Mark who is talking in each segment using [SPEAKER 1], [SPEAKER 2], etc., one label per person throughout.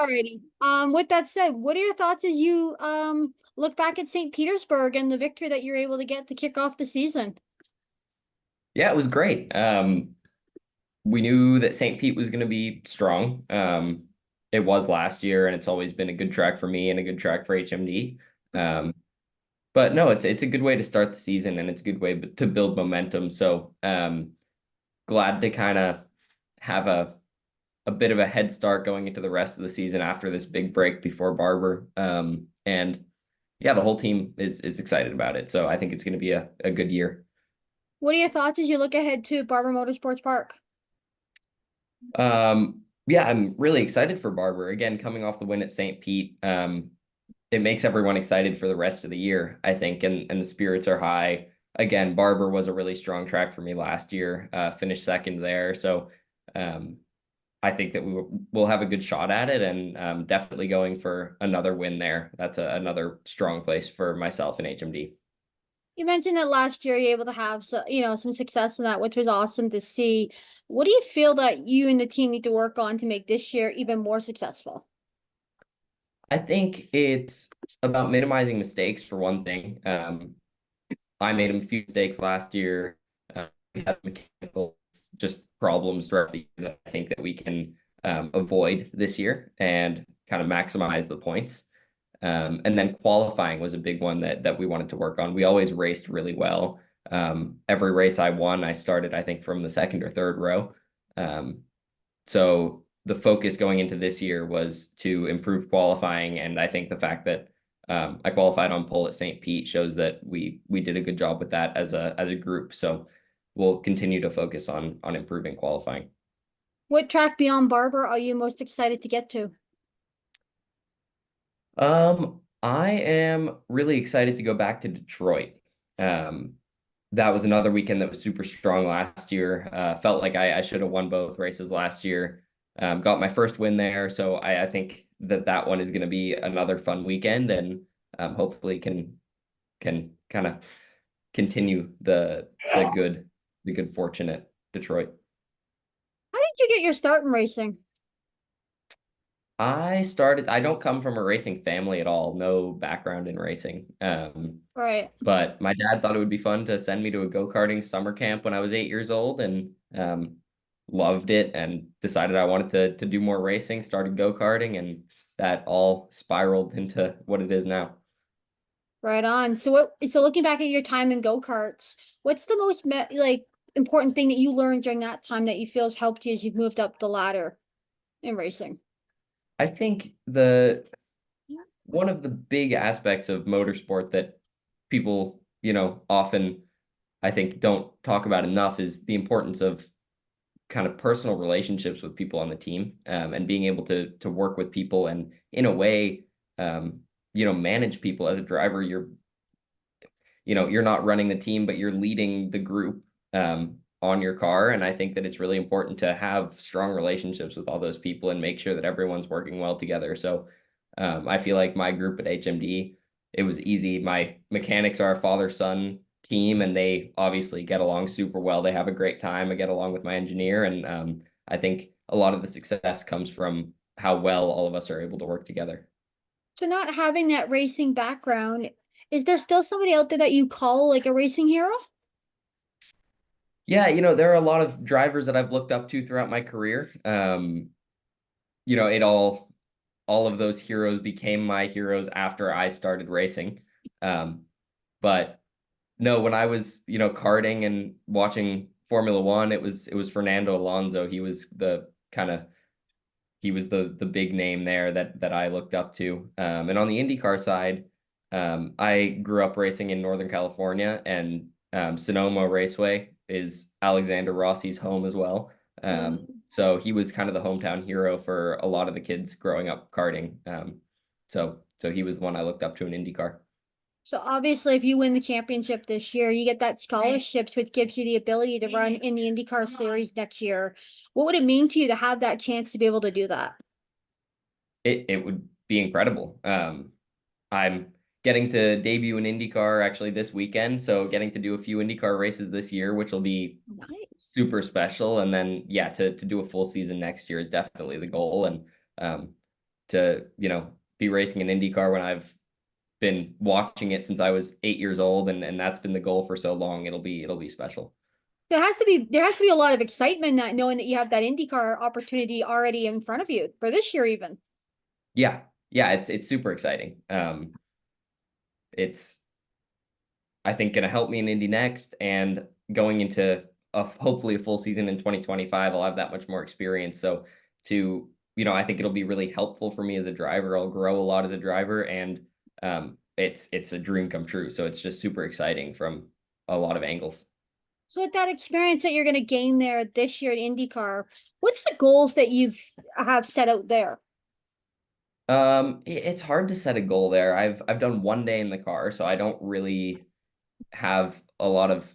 [SPEAKER 1] Alrighty. With that said, what are your thoughts as you look back at St. Petersburg and the victory that you're able to get to kick off the season?
[SPEAKER 2] Yeah, it was great. We knew that St. Pete was going to be strong. It was last year, and it's always been a good track for me and a good track for HMD. Um, but no, it's a good way to start the season, and it's a good way to build momentum. So glad to kind of have a bit of a head start going into the rest of the season after this big break before Barber. And yeah, the whole team is excited about it. So I think it's going to be a good year.
[SPEAKER 1] What are your thoughts as you look ahead to Barber Motorsports Park?
[SPEAKER 2] Yeah, I'm really excited for Barber. Again, coming off the win at St. Pete, it makes everyone excited for the rest of the year, I think, and the spirits are high. Again, Barber was a really strong track for me last year, finished second there. So um, I think that we'll have a good shot at it, and definitely going for another win there. That's another strong place for myself in HMD.
[SPEAKER 1] You mentioned that last year you're able to have some success in that, which was awesome to see. What do you feel that you and the team need to work on to make this year even more successful?
[SPEAKER 2] I think it's about minimizing mistakes for one thing. I made a few mistakes last year. We had mechanical just problems throughout the year that I think that we can avoid this year and kind of maximize the points. And then qualifying was a big one that we wanted to work on. We always raced really well. Every race I won, I started, I think, from the second or third row. Um, so the focus going into this year was to improve qualifying, and I think the fact that I qualified on pole at St. Pete shows that we did a good job with that as a group. So we'll continue to focus on improving qualifying.
[SPEAKER 1] What track beyond Barber are you most excited to get to?
[SPEAKER 2] I am really excited to go back to Detroit. Um, that was another weekend that was super strong last year. Felt like I should have won both races last year. Got my first win there, so I think that one is going to be another fun weekend, and hopefully can kind of continue the good fortune at Detroit.
[SPEAKER 1] How did you get your start in racing?
[SPEAKER 2] I don't come from a racing family at all, no background in racing.
[SPEAKER 1] Right.
[SPEAKER 2] But my dad thought it would be fun to send me to a go-karting summer camp when I was 8 years old, and loved it and decided I wanted to do more racing, started go-karting, and that all spiraled into what it is now.
[SPEAKER 1] Right on. So looking back at your time in go-karts, what's the most important thing that you learned during that time that you feel has helped you as you've moved up the ladder in racing?
[SPEAKER 2] I think the one of the big aspects of motorsport that people, often I think don't talk about enough is the importance of kind of personal relationships with people on the team, and being able to work with people and in a way, manage people as a driver. You're not running the team, but you're leading the group on your car. And I think that it's really important to have strong relationships with all those people and make sure that everyone's working well together. So I feel like my group at HMD, it was easy. My mechanics are a father-son team, and they obviously get along super well. They have a great time. I get along with my engineer, and I think a lot of the success comes from how well all of us are able to work together.
[SPEAKER 1] So not having that racing background, is there still somebody out there that you call like a racing hero?
[SPEAKER 2] Yeah, there are a lot of drivers that I've looked up to throughout my career. It all of those heroes became my heroes after I started racing. But no, when I was, karting and watching Formula One, it was Fernando Alonso. He was the big name there that I looked up to. And on the IndyCar side, I grew up racing in Northern California, and Sonoma Raceway is Alexander Rossi's home as well. So he was kind of the hometown hero for a lot of the kids growing up karting. So he was the one I looked up to in IndyCar.
[SPEAKER 1] So obviously, if you win the championship this year, you get that scholarships, which gives you the ability to run in the IndyCar Series next year. What would it mean to you to have that chance to be able to do that?
[SPEAKER 2] It would be incredible. I'm getting to debut in IndyCar actually this weekend, so getting to do a few IndyCar races this year, which will be
[SPEAKER 1] Nice.
[SPEAKER 2] super special. And then yeah, to do a full season next year is definitely the goal. And to, be racing an IndyCar when I've been watching it since I was 8 years old, and that's been the goal for so long. It'll be special.
[SPEAKER 1] There has to be a lot of excitement that knowing that you have that IndyCar opportunity already in front of you for this year even.
[SPEAKER 2] Yeah, yeah, it's super exciting. It's I think going to help me in Indy next, and going into hopefully a full season in 2025, I'll have that much more experience. So I think it'll be really helpful for me as a driver. I'll grow a lot as a driver, and it's a dream come true. So it's just super exciting from a lot of angles.
[SPEAKER 1] So with that experience that you're going to gain there this year at IndyCar, what's the goals that you've have set out there?
[SPEAKER 2] It's hard to set a goal there. I've done 1 day in the car, so I don't really have a lot of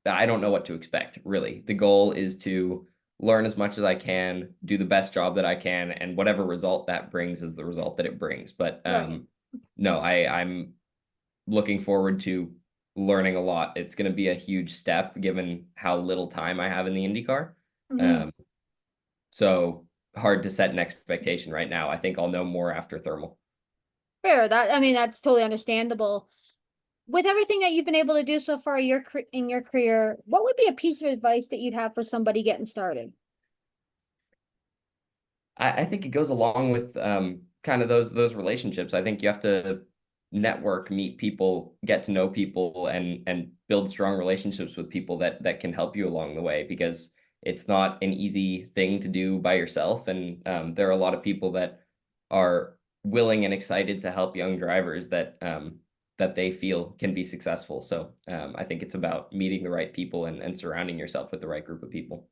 [SPEAKER 2] I don't know what to expect, really. The goal is to learn as much as I can, do the best job that I can, and whatever result that brings is the result that it brings. But
[SPEAKER 1] Right.
[SPEAKER 2] no, I'm looking forward to learning a lot. It's going to be a huge step given how little time I have in the IndyCar.
[SPEAKER 1] Hmm.
[SPEAKER 2] Um, so hard to set an expectation right now. I think I'll know more after thermal.
[SPEAKER 1] Fair. That I mean, that's totally understandable. With everything that you've been able to do so far in your career, what would be a piece of advice that you'd have for somebody getting started?
[SPEAKER 2] I think it goes along with kind of those relationships. I think you have to network, meet people, get to know people, and build strong relationships with people that can help you along the way, because it's not an easy thing to do by yourself. And there are a lot of people that are willing and excited to help young drivers that they feel can be successful. So I think it's about meeting the right people and surrounding yourself with the right group of people.